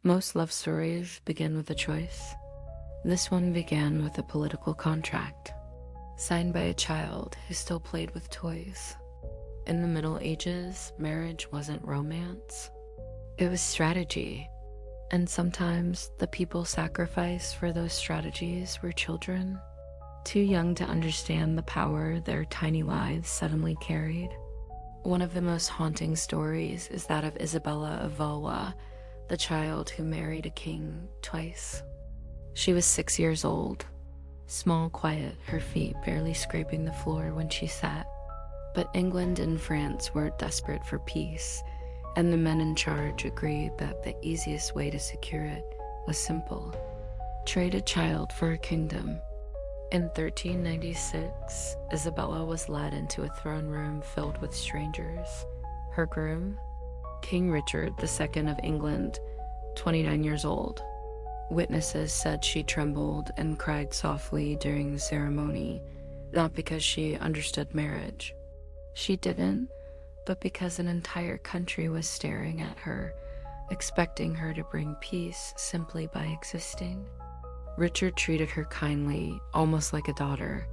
Most love stories begin with a choice. This one began with a political contract, signed by a child who still played with toys. In the Middle Ages, marriage wasn't romance. It was strategy, and sometimes the people sacrificed for those strategies were children, too young to understand the power their tiny lives suddenly carried. One of the most haunting stories is that of Isabella of Valois, the child who married a king twice. She was 6 years old, small, quiet, her feet barely scraping the floor when she sat. But England and France were desperate for peace, and the men in charge agreed that the easiest way to secure it was simple: trade a child for a kingdom. In 1396, Isabella was led into a throne room filled with strangers. Her groom, King Richard II of England, 29 years old. Witnesses said she trembled and cried softly during the ceremony, not because she understood marriage. She didn't, but because an entire country was staring at her, expecting her to bring peace simply by existing. Richard treated her kindly, almost like a daughter,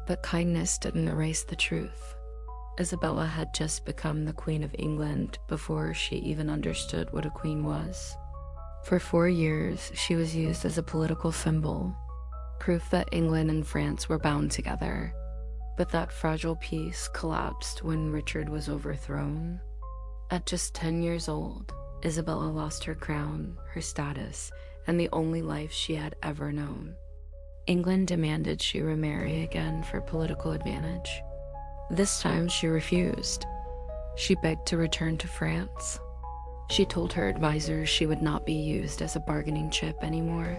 but kindness didn't erase the truth. Isabella had just become the Queen of England before she even understood what a queen was. For 4 years, she was used as a political symbol, proof that England and France were bound together. But that fragile peace collapsed when Richard was overthrown. At just 10 years old, Isabella lost her crown, her status, and the only life she had ever known. England demanded she remarry again for political advantage. This time she refused. She begged to return to France. She told her advisors she would not be used as a bargaining chip anymore.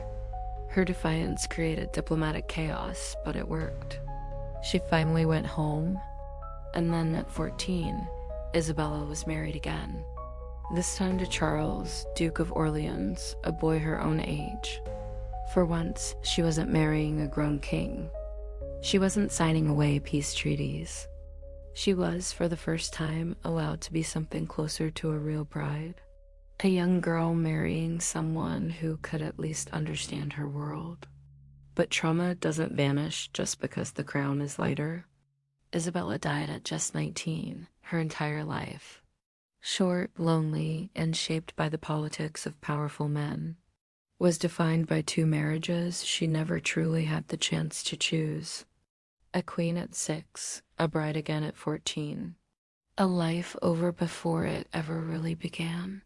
Her defiance created diplomatic chaos, but it worked. She finally went home, and then at 14, Isabella was married again. This time to Charles, Duke of Orleans, a boy her own age. For once, she wasn't marrying a grown king. She wasn't signing away peace treaties. She was, for the first time, allowed to be something closer to a real bride. A young girl marrying someone who could at least understand her world. But trauma doesn't vanish just because the crown is lighter. Isabella died at just 19, her entire life. Short, lonely, and shaped by the politics of powerful men. Was defined by 2 marriages she never truly had the chance to choose. A queen at 6, a bride again at 14. A life over before it ever really began.